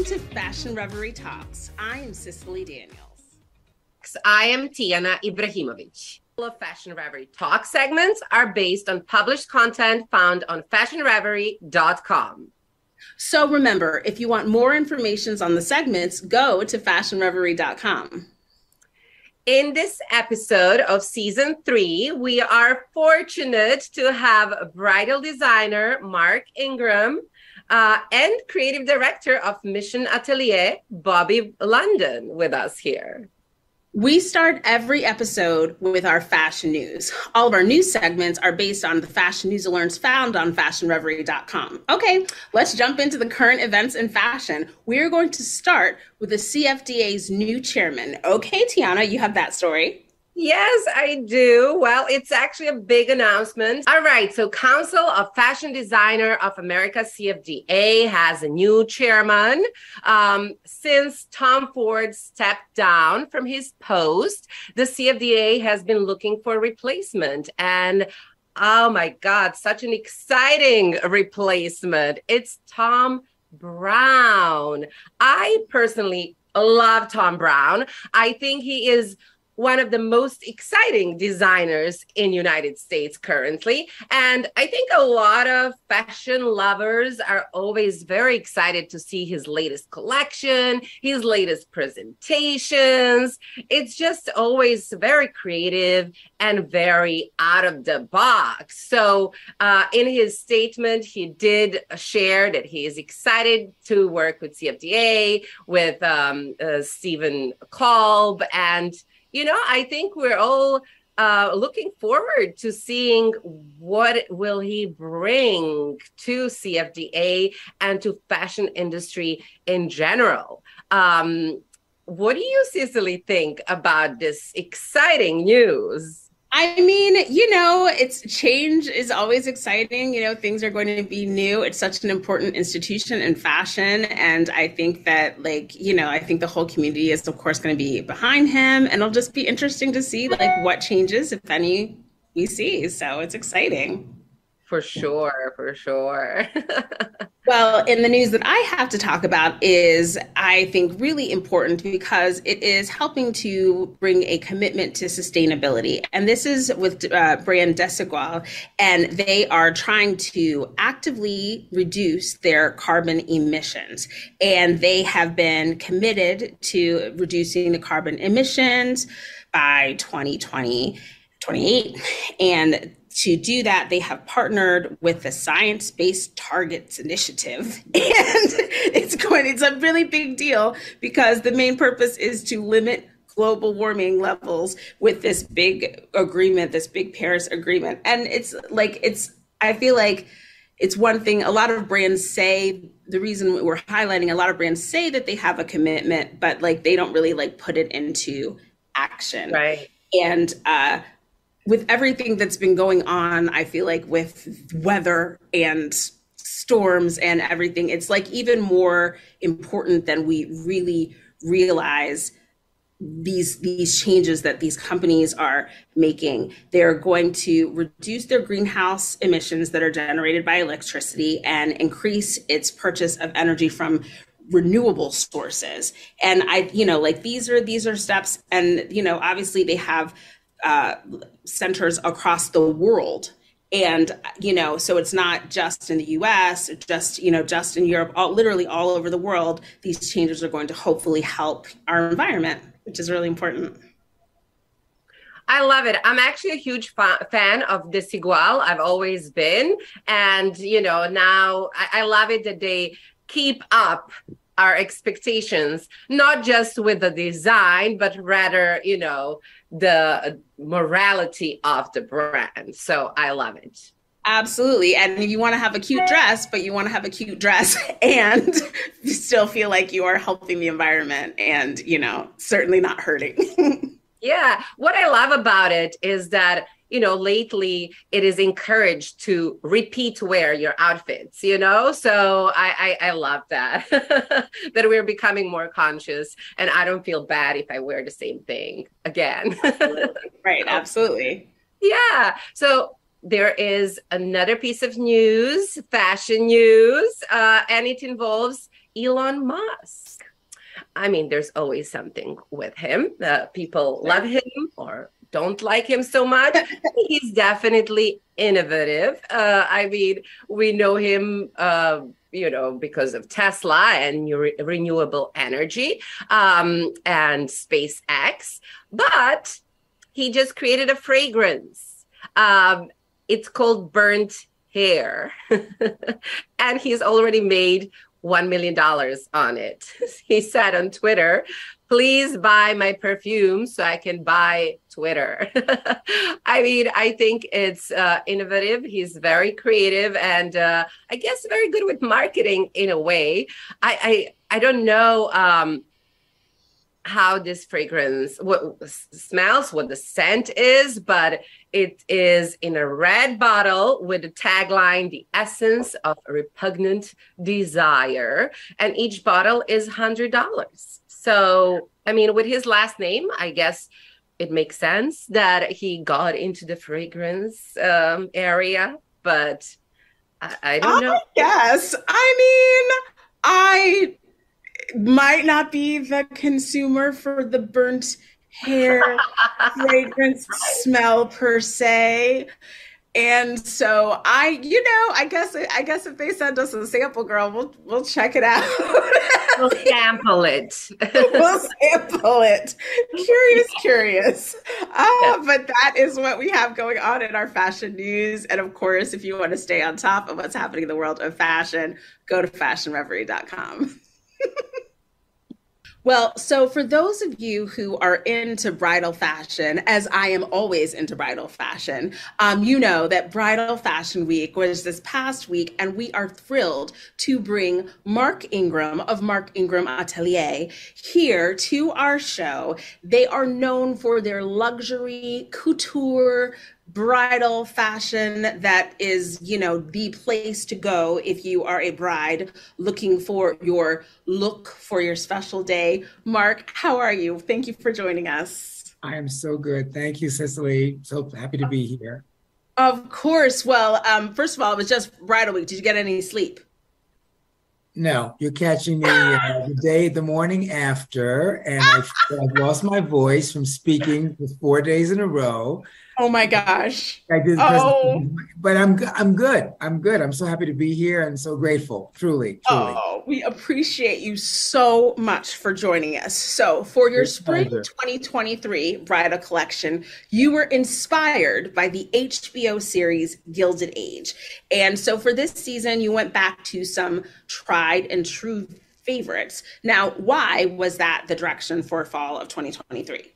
to Fashion Reverie Talks. I am Cicely Daniels. I am Tiana Ibrahimovic. All of Fashion Reverie Talk segments are based on published content found on fashionreverie.com. So remember, if you want more information on the segments, go to fashionreverie.com. In this episode of season 3, we are fortunate to have bridal designer Mark Ingram and creative director of Mission Atelier, Bobby London, with us here. We start every episode with our fashion news. All of our news segments are based on the fashion news alerts found on fashionreverie.com. Okay, let's jump into the current events in fashion. We're going to start with the CFDA's new chairman. Okay, Tiana, you have that story. Yes, I do. Well, it's actually a big announcement. All right. So Council of Fashion Designer of America, CFDA, has a new chairman. Since Tom Ford stepped down from his post, the CFDA has been looking for a replacement. And oh my God, such an exciting replacement. It's Tom Brown. I personally love Tom Brown. I think he is one of the most exciting designers in United States currently. And I think a lot of fashion lovers are always very excited to see his latest collection, his latest presentations. It's just always very creative and very out of the box. So in his statement, he did share that he is excited to work with CFDA, with Stephen Kolb, and you know, I think we're all looking forward to seeing what will he bring to CFDA and to fashion industry in general. What do you, Cicely, think about this exciting news? I mean, it's change is always exciting. Things are going to be new. It's such an important institution in fashion. And I think that I think the whole community is, of course, going to be behind him. And it'll just be interesting to see what changes, if any, we see. So it's exciting. For sure, for sure. Well, in the news that I have to talk about is, I think, really important because it is helping to bring a commitment to sustainability. And this is with brand Desigual, and they are trying to actively reduce their carbon emissions. And they have been committed to reducing the carbon emissions by 2028. And to do that, they have partnered with the Science Based Targets Initiative. And it's a really big deal because the main purpose is to limit global warming levels with this big agreement, this big Paris agreement. And I feel like it's one thing a lot of brands say, the reason we're highlighting, a lot of brands say that they have a commitment, but they don't really put it into action. Right. And, with everything that's been going on, I feel like with weather and storms and everything, it's even more important than we really realize these changes that these companies are making. They're going to reduce their greenhouse emissions that are generated by electricity and increase its purchase of energy from renewable sources. And these are steps, and obviously they have centers across the world. And, so it's not just in the US, just in Europe, literally all over the world. These changes are going to hopefully help our environment, which is really important. I love it. I'm actually a huge fan of Desigual. I've always been. And, now I love it that they keep up our expectations, not just with the design, but rather, the morality of the brand. So I love it. Absolutely. And if you want to have a cute dress, but you want to have a cute dress and you still feel like you are helping the environment and, certainly not hurting. Yeah. What I love about it is that, lately it is encouraged to repeat wear your outfits, so I love that, that we're becoming more conscious, and I don't feel bad if I wear the same thing again. Right. Absolutely. Yeah. So there is another piece of news, fashion news, and it involves Elon Musk. I mean, there's always something with him. People love him or don't like him so much. He's definitely innovative. I mean, we know him, because of Tesla and renewable energy and SpaceX. But he just created a fragrance. It's called Burnt Hair. And he's already made $1 million on it. He said on Twitter, please buy my perfume so I can buy Twitter. I mean, I think it's innovative. He's very creative and I guess very good with marketing in a way. I don't know how this fragrance smells, what the scent is, but it is in a red bottle with the tagline, the essence of repugnant desire. And each bottle is $100. So, I mean, with his last name, I guess it makes sense that he got into the fragrance area, but I don't know. Yes. I mean, I might not be the consumer for the burnt hair fragrance smell per se. And so I guess if they send us a sample, girl, we'll check it out. We'll sample it. We'll sample it. Curious. But that is what we have going on in our fashion news. And of course, if you want to stay on top of what's happening in the world of fashion, go to fashionreverie.com. Well, so for those of you who are into bridal fashion, as I am always into bridal fashion, you know that Bridal Fashion Week was this past week, and we are thrilled to bring Mark Ingram of Mark Ingram Atelier here to our show. They are known for their luxury couture bridal fashion that is, the place to go if you are a bride looking for your look for your special day. Mark, how are you? Thank you for joining us. I am so good. Thank you, Cicely. So happy to be here. Of course. Well, first of all, it was just bridal week. Did you get any sleep? No, you're catching me the morning after, and I've lost my voice from speaking for 4 days in a row. Oh my gosh. I did, but I'm good. I'm good. I'm so happy to be here and so grateful, truly. Oh, we appreciate you so much for joining us. So for your spring 2023 bridal collection, you were inspired by the HBO series Gilded Age. And so for this season, you went back to some tried and true favorites. Now, why was that the direction for fall of 2023?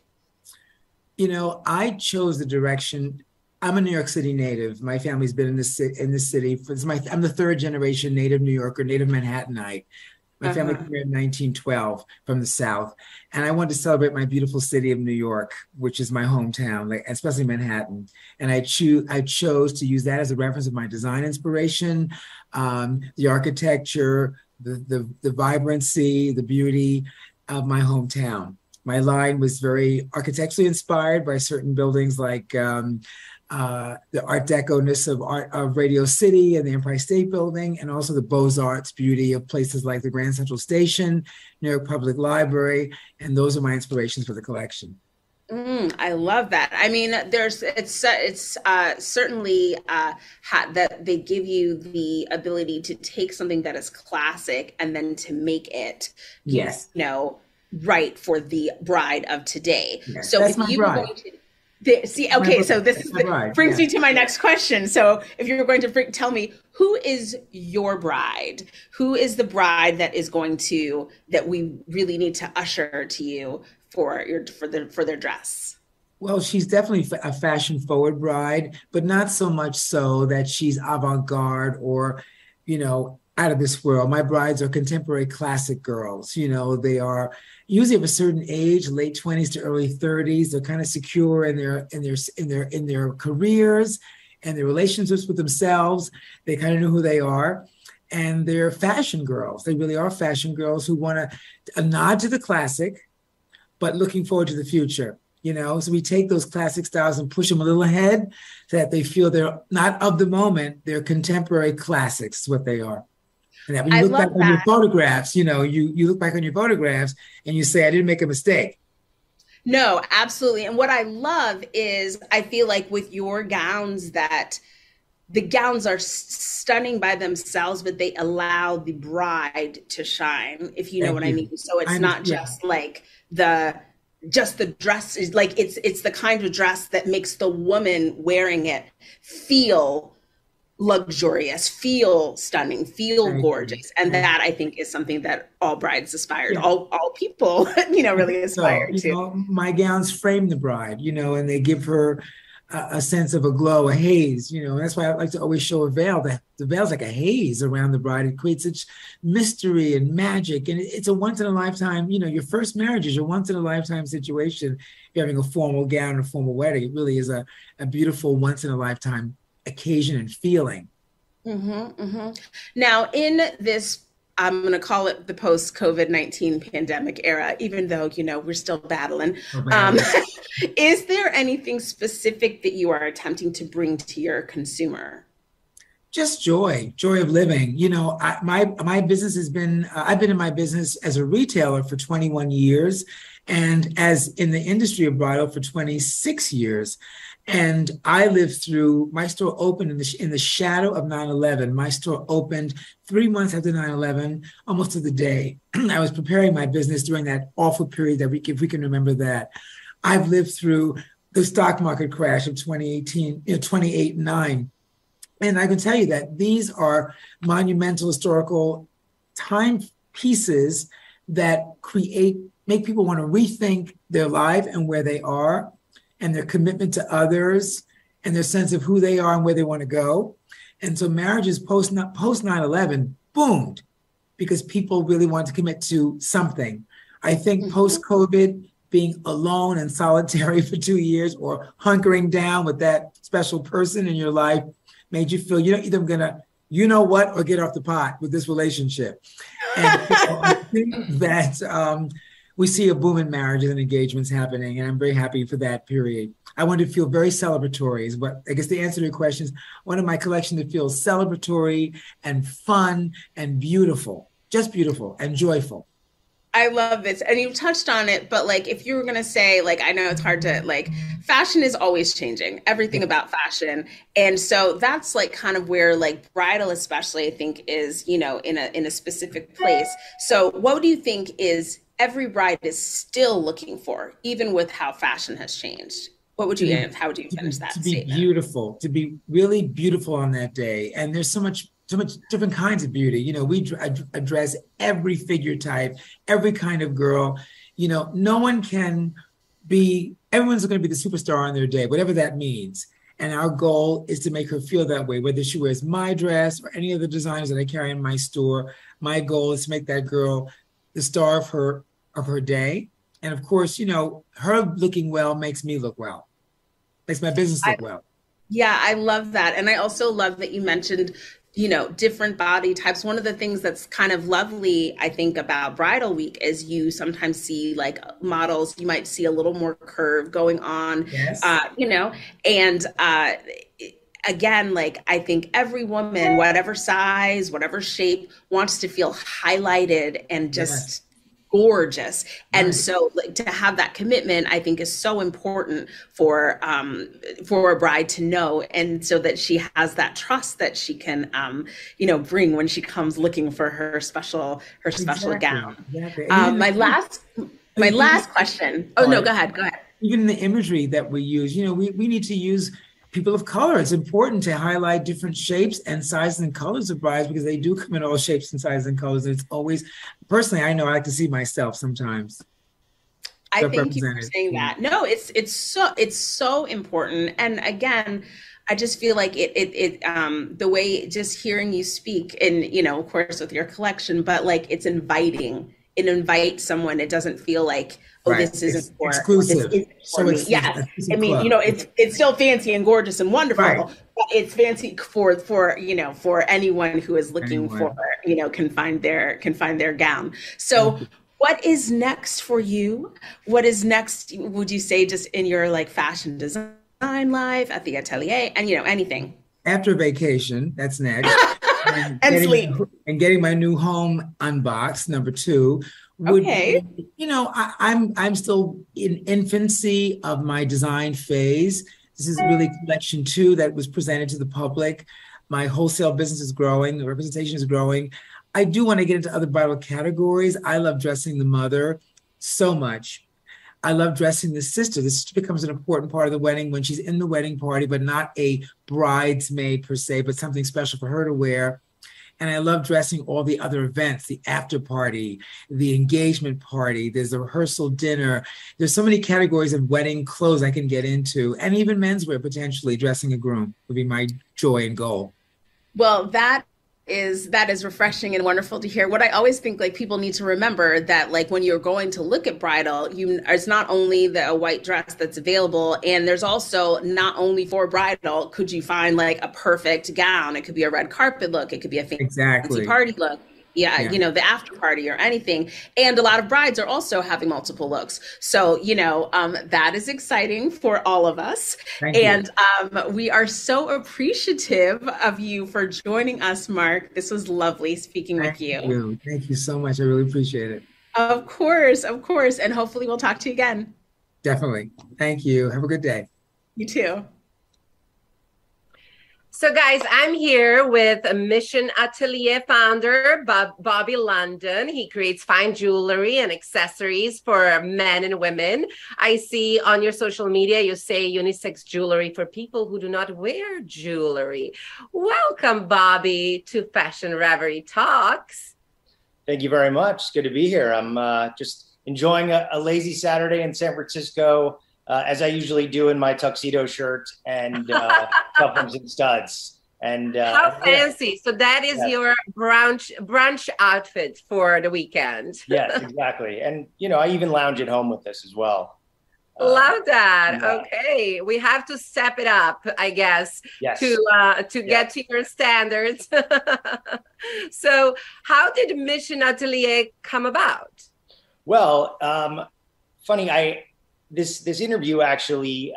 I chose the direction. I'm a New York City native. My family's been in this city. I'm the third generation native New Yorker, native Manhattanite. My family came here in 1912 from the South. And I wanted to celebrate my beautiful city of New York, which is my hometown, especially Manhattan. And I chose to use that as a reference of my design inspiration, the architecture, the vibrancy, the beauty of my hometown. My line was very architecturally inspired by certain buildings like the Art Deco-ness of Radio City and the Empire State Building, and also the Beaux-Arts beauty of places like the Grand Central Station, New York Public Library, and those are my inspirations for the collection. I love that. I mean, it's certainly that they give you the ability to take something that is classic and then to make it, right for the bride of today. Yes, so that's if you bride. were going to so this brings me to my next question. So if you're going to tell me, who is your bride? Who is the bride that we really need to usher to you for their dress? Well, she's definitely a fashion forward bride, but not so much so that she's avant-garde or, out of this world. My brides are contemporary classic girls. They are usually of a certain age, late 20s to early 30s. They're kind of secure in their careers and their relationships with themselves. They kind of know who they are. And they're fashion girls. They really are fashion girls who want a nod to the classic, but looking forward to the future. So we take those classic styles and push them a little ahead so that they feel they're not of the moment. They're contemporary classics, is what they are. And that when you I look back love on your that. photographs, you look back on your photographs and you say, I didn't make a mistake. No, absolutely. And what I love is I feel like with your gowns that the gowns are stunning by themselves, but they allow the bride to shine, if you know Thank what I you. mean. So I it's not understand. Yeah. just like just the dress is like it's the kind of dress that makes the woman wearing it feel luxurious, feel stunning, feel Thank you. gorgeous. And Thank that I think is something that all brides aspire, you. all people, I think really so. aspire to. My gowns frame the bride, and they give her a sense of a glow, a haze, and that's why I like to always show a veil. The veil's like a haze around the bride. It creates such mystery and magic. And it's a once in a lifetime, your first marriage is a once in a lifetime situation. You're having a formal gown and a formal wedding. It really is a beautiful once in a lifetime occasion and feeling. Now, in this, I'm going to call it the post COVID-19 pandemic era, even though, we're still battling. Um, is there anything specific that you are attempting to bring to your consumer? Just joy of living. My business has been, I've been in my business as a retailer for 21 years and as in the industry of bridal for 26 years. And I lived through, my store opened in the shadow of 9/11. My store opened 3 months after 9/11, almost to the day. I was preparing my business during that awful period if we can remember that. I've lived through the stock market crash of 2018, 28 and 9. And I can tell you that these are monumental historical timepieces that make people want to rethink their life and where they are and their commitment to others and their sense of who they are and where they want to go. And so marriages post 9/11 boomed because people really wanted to commit to something. I think post-COVID, being alone and solitary for 2 years or hunkering down with that special person in your life made you feel you're either going to, or get off the pot with this relationship. And I think that we see a boom in marriages and engagements happening, and I'm very happy for that period. I want to feel very celebratory is what, I guess the answer to your question is, I wanted my collection to feel celebratory and fun and beautiful, just beautiful and joyful. I love this. And you touched on it, but like if you were going to say, like, I know it's hard to fashion is always changing, everything about fashion. And so that's like kind of where like bridal, especially, I think is, in a specific place. So what do you think is every bride is still looking for, even with how fashion has changed? How would you finish that statement? To be beautiful, to be really beautiful on that day. And there's so much different kinds of beauty. We address every figure type, every kind of girl. No one can be, everyone's going to be the superstar on their day, whatever that means. And our goal is to make her feel that way, whether she wears my dress or any of the designers that I carry in my store. My goal is to make that girl the star of her day. And of course, her looking well makes me look well, makes my business look well. Yeah, I love that. And I also love that you mentioned different body types. One of the things that's kind of lovely, I think, about Bridal Week is you sometimes see like models, you might see a little more curve going on, yes. And again, like I think every woman, whatever size, whatever shape, wants to feel highlighted and just gorgeous. And so like, to have that commitment, I think is so important for a bride to know. And so that she has that trust that she can, bring when she comes looking for her special gown. Exactly. My last question. Oh, no, go ahead. Even the imagery that we use, we need to use people of color. It's important to highlight different shapes and sizes and colors of brides because they do come in all shapes and sizes and colors. And it's always, personally, I know I like to see myself sometimes. I thank you for saying that. No, it's so important. And again, I just feel like the way just hearing you speak and, of course with your collection, but like it's inviting. It invites someone. It doesn't feel like, this isn't for exclusive. This isn't for me. Yes. I mean, it's still fancy and gorgeous and wonderful, but it's fancy for anyone who is looking for, can find their gown. So what is next for you? What is next, would you say, just in your like fashion design life at the Atelier and, anything? After vacation, that's next. and And sleep. getting my new home unboxed. Number two would Okay. be, I'm still in infancy of my design phase. This is really collection two that was presented to the public. My wholesale business is growing, the representation is growing. I do want to get into other bridal categories. I love dressing the mother so much. I love dressing the sister. The sister becomes an important part of the wedding when she's in the wedding party, but not a bridesmaid per se, but something special for her to wear. And I love dressing all the other events, the after party, the engagement party, there's the rehearsal dinner. There's so many categories of wedding clothes I can get into, and even menswear potentially. Dressing a groom would be my joy and goal. Well, that is refreshing and wonderful to hear. What I always think, like, people need to remember that, like, when you're going to look at bridal, it's not only a white dress that's available, and there's also, not only for bridal could you find like a perfect gown. It could be a red carpet look, it could be a fancy Exactly. party look. Yeah, Yeah. the after party or anything. And a lot of brides are also having multiple looks. So, that is exciting for all of us. Thank you. And we are so appreciative of you for joining us, Mark. This was lovely speaking with you. Thank you. Thank you so much. I really appreciate it. Of course, of course. And hopefully we'll talk to you again. Definitely. Thank you. Have a good day. You too. So guys, I'm here with Mission Atelier founder, Bobby London. He creates fine jewelry and accessories for men and women. I see on your social media, you say unisex jewelry for people who do not wear jewelry. Welcome, Bobby, to Fashion Reverie Talks. Thank you very much. It's good to be here. I'm just enjoying a lazy Saturday in San Francisco, as I usually do in my tuxedo shirt and cufflinks and studs. And how fancy! So that is your brunch outfit for the weekend. Yes, exactly. And I even lounge at home with this as well. Love that. Yeah. Okay, we have to step it up, I guess, Yes. to get to your standards. So, how did Mission Atelier come about? Well, funny, this interview actually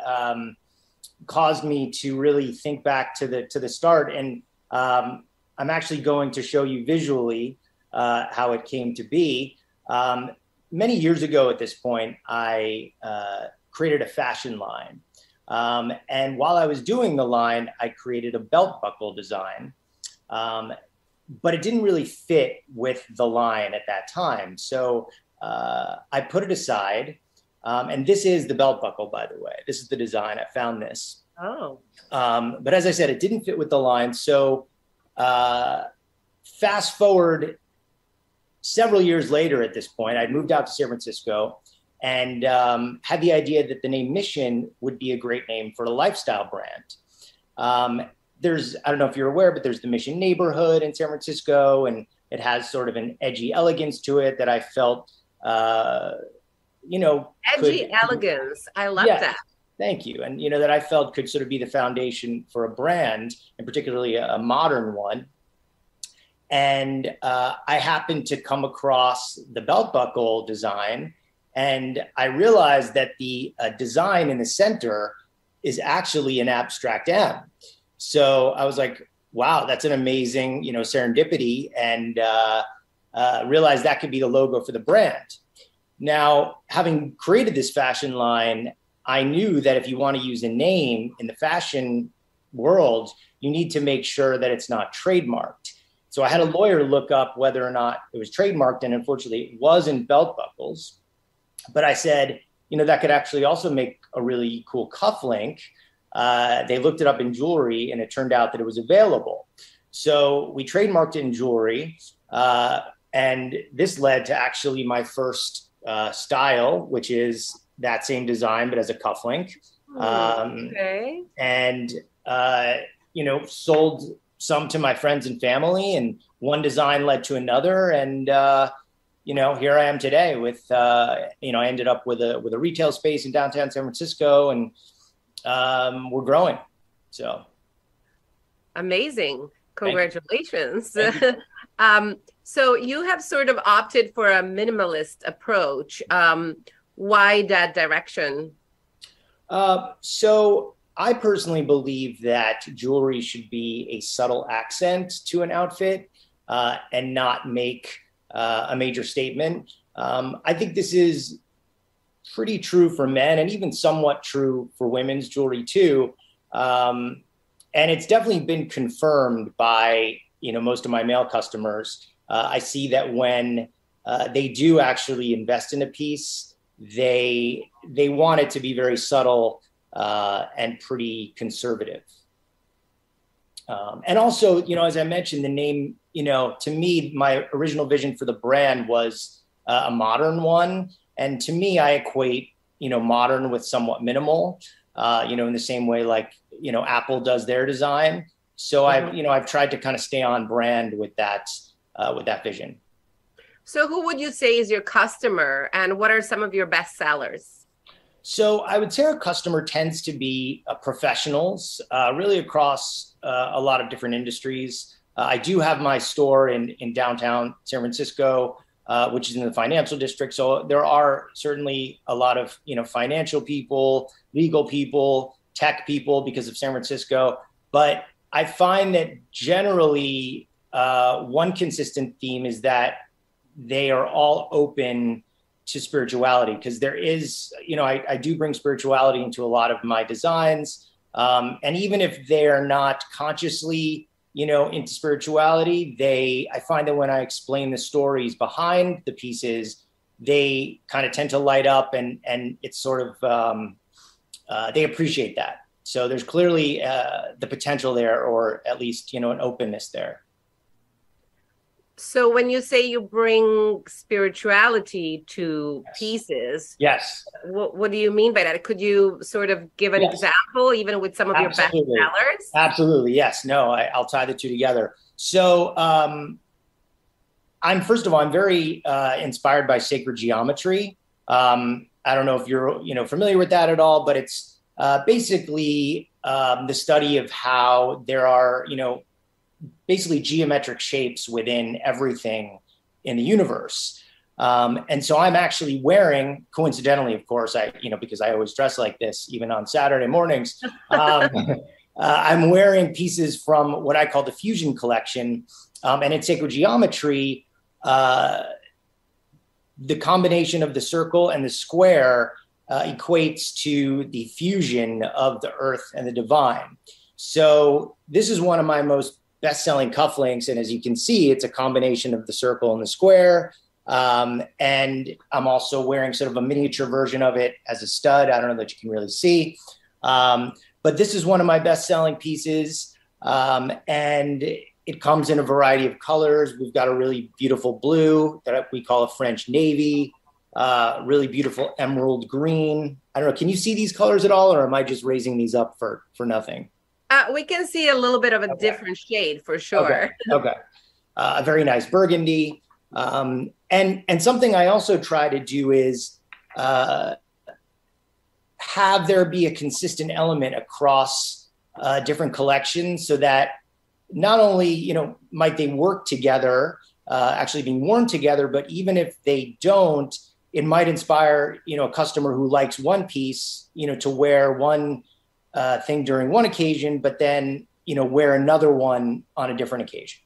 caused me to really think back to the start, and I'm actually going to show you visually how it came to be. Many years ago at this point, I created a fashion line. And while I was doing the line, I created a belt buckle design, but it didn't really fit with the line at that time. So I put it aside. And this is the belt buckle, by the way. This is the design. I found this. Oh. But as I said, it didn't fit with the line. So fast forward several years later at this point, I'd moved out to San Francisco and had the idea that the name Mission would be a great name for a lifestyle brand. I don't know if you're aware, but there's the Mission neighborhood in San Francisco, and it has sort of an edgy elegance to it that I felt edgy elegance. I love that. Thank you. And, that I felt could sort of be the foundation for a brand, and particularly a modern one. And I happened to come across the belt buckle design, and I realized that the design in the center is actually an abstract M. So I was like, wow, that's an amazing, serendipity, and realized that could be the logo for the brand. Now, having created this fashion line, I knew that if you want to use a name in the fashion world, you need to make sure that it's not trademarked. So I had a lawyer look up whether or not it was trademarked, and unfortunately it was in belt buckles. But I said, that could actually also make a really cool cufflink. They looked it up in jewelry, and it turned out that it was available. So we trademarked it in jewelry, and this led to actually my first style, which is that same design, but as a cufflink. Okay. And, sold some to my friends and family, and one design led to another. And, here I am today with, I ended up with a retail space in downtown San Francisco, and we're growing. So. Amazing. Congratulations. So you have sort of opted for a minimalist approach. Why that direction? So I personally believe that jewelry should be a subtle accent to an outfit and not make a major statement. I think this is pretty true for men and even somewhat true for women's jewelry too. And it's definitely been confirmed by, most of my male customers. I see that when they do actually invest in a piece, they want it to be very subtle and pretty conservative. And also, as I mentioned, the name, to me, my original vision for the brand was a modern one. And to me, I equate, modern with somewhat minimal, in the same way like, Apple does their design. So I've tried to kind of stay on brand with that vision. So who would you say is your customer and what are some of your best sellers? So I would say our customer tends to be professionals, really across a lot of different industries. I do have my store in downtown San Francisco, which is in the financial district. So there are certainly a lot of, financial people, legal people, tech people because of San Francisco. But I find that generally one consistent theme is that they are all open to spirituality, because there is, I do bring spirituality into a lot of my designs. And even if they are not consciously, into spirituality, I find that when I explain the stories behind the pieces, they kind of tend to light up and it's sort of, they appreciate that. So there's clearly the potential there, or at least, an openness there. So when you say you bring spirituality to pieces, yes, what do you mean by that? Could you sort of give an example, even with some of your best sellers? Absolutely, yes. No, I'll tie the two together. So I'm very inspired by sacred geometry. I don't know if you're familiar with that at all, but it's basically the study of how there are basically geometric shapes within everything in the universe. And so I'm actually wearing, coincidentally, of course, because I always dress like this, even on Saturday mornings, I'm wearing pieces from what I call the Fusion Collection. And in sacred geometry, the combination of the circle and the square equates to the fusion of the earth and the divine. So this is one of my most best-selling cufflinks. And as you can see, it's a combination of the circle and the square. And I'm also wearing sort of a miniature version of it as a stud. I don't know that you can really see. But this is one of my best-selling pieces. And it comes in a variety of colors. We've got a really beautiful blue that we call a French navy, really beautiful emerald green. I don't know, can you see these colors at all, or am I just raising these up for nothing? We can see a little bit of a different shade for sure. Okay. A very nice burgundy. And something I also try to do is have there be a consistent element across different collections, so that not only, might they work together, actually being worn together, but even if they don't, it might inspire, a customer who likes one piece, to wear one thing during one occasion, but then, wear another one on a different occasion.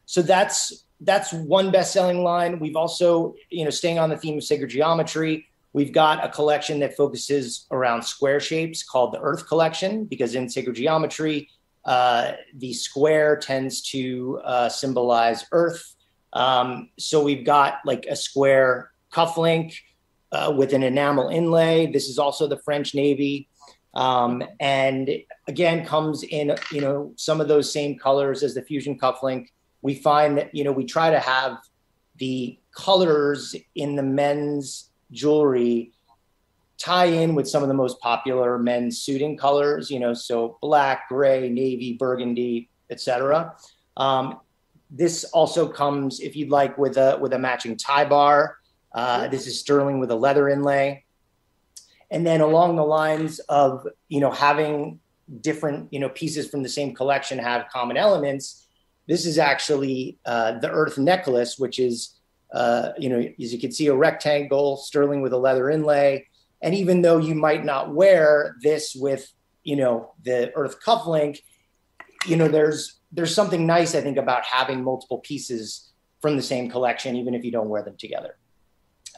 So that's one best-selling line. We've also, staying on the theme of sacred geometry, we've got a collection that focuses around square shapes called the Earth Collection, because in sacred geometry, the square tends to symbolize Earth. So we've got like a square cufflink with an enamel inlay. This is also the French navy. And again, comes in, some of those same colors as the Fusion cufflink. We find that, we try to have the colors in the men's jewelry tie in with some of the most popular men's suiting colors, so black, gray, navy, burgundy, etc. This also comes, if you'd like, with a matching tie bar. This is sterling with a leather inlay. And then along the lines of, having different, pieces from the same collection have common elements, this is actually the Earth necklace, which is, as you can see, a rectangle sterling with a leather inlay. And even though you might not wear this with, the earth cufflink, there's something nice, I think, about having multiple pieces from the same collection, even if you don't wear them together.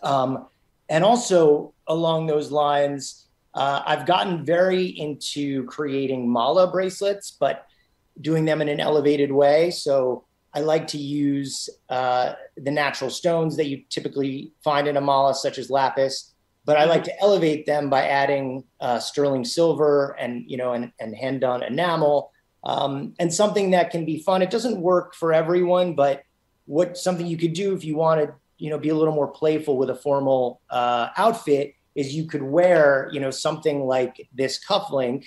And also along those lines, I've gotten very into creating mala bracelets, but doing them in an elevated way. So I like to use the natural stones that you typically find in a mala, such as lapis, but I like to elevate them by adding sterling silver and hand done enamel, and something that can be fun. It doesn't work for everyone, but something you could do if you want to, be a little more playful with a formal outfit is you could wear, something like this cufflink,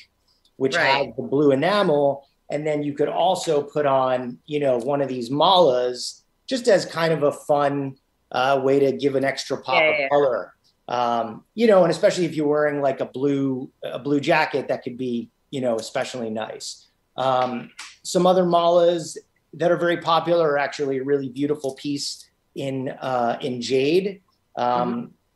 which has the blue enamel. And then you could also put on, one of these malas just as kind of a fun way to give an extra pop of color. And especially if you're wearing like a blue jacket, that could be, especially nice. Some other malas that are very popular are actually a really beautiful piece in jade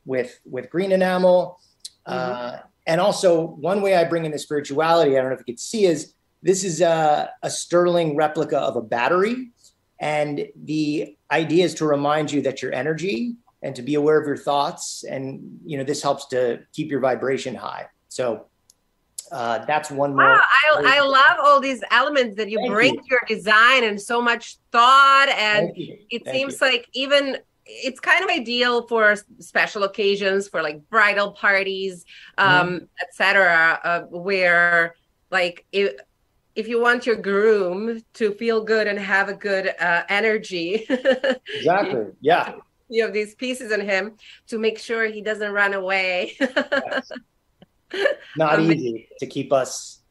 with green enamel. And also one way I bring in the spirituality, I don't know if you could see, is this is a sterling replica of a battery. And the idea is to remind you that your energy and to be aware of your thoughts. And, this helps to keep your vibration high. So that's one more. Wow, I love all these elements that you bring to your design, and so much thought. And it seems like even it's kind of ideal for special occasions, for like bridal parties, etc., where like if you want your groom to feel good and have a good energy. Exactly. Yeah. You have these pieces in him to make sure he doesn't run away. Yes. Not easy to keep us,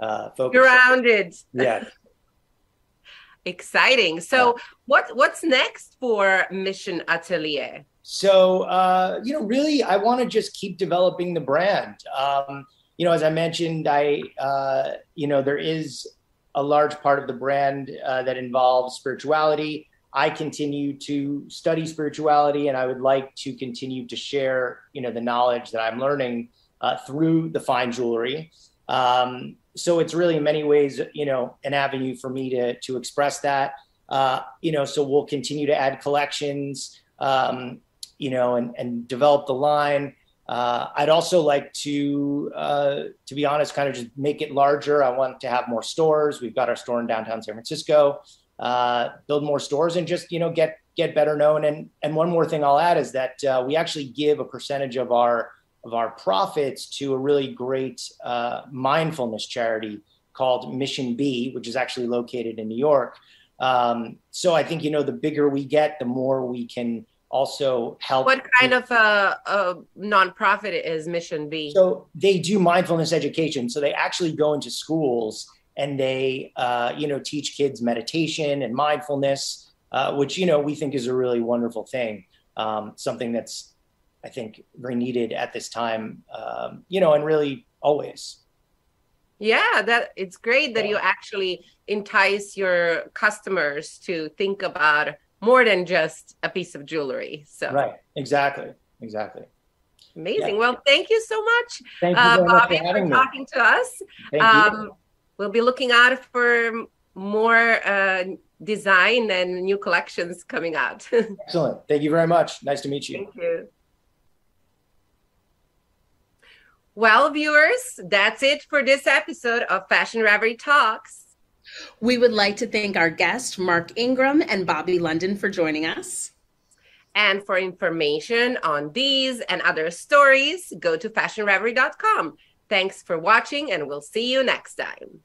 focused. Grounded. Yeah. Exciting. So what's next for Mission Atelier? So, really, I want to just keep developing the brand. As I mentioned, there is a large part of the brand that involves spirituality. I continue to study spirituality, and I would like to continue to share, the knowledge that I'm learning through the fine jewelry. So it's really in many ways, an avenue for me to express that. So we'll continue to add collections, and develop the line. I'd also like to be honest, kind of just make it larger. I want to have more stores. We've got our store in downtown San Francisco. Build more stores and just, get better known. And one more thing I'll add is that we actually give a percentage of our profits to a really great mindfulness charity called Mission B, which is actually located in New York. So I think, the bigger we get, the more we can also help. What kind of a nonprofit is Mission B? So they do mindfulness education. So they actually go into schools and they, teach kids meditation and mindfulness, which, we think is a really wonderful thing. Something that's, I think, very needed at this time, and really always. Yeah, that it's great that you actually entice your customers to think about more than just a piece of jewelry. So right, exactly. Amazing. Yeah. Well, thank you so much, thank you very Bobby, much for having me. talking to us. Thank you. We'll be looking out for more design and new collections coming out. Excellent. Thank you very much. Nice to meet you. Thank you. Well, viewers, that's it for this episode of Fashion Reverie Talks. We would like to thank our guests, Mark Ingram and Bobby London, for joining us. And for information on these and other stories, go to fashionreverie.com. Thanks for watching, and we'll see you next time.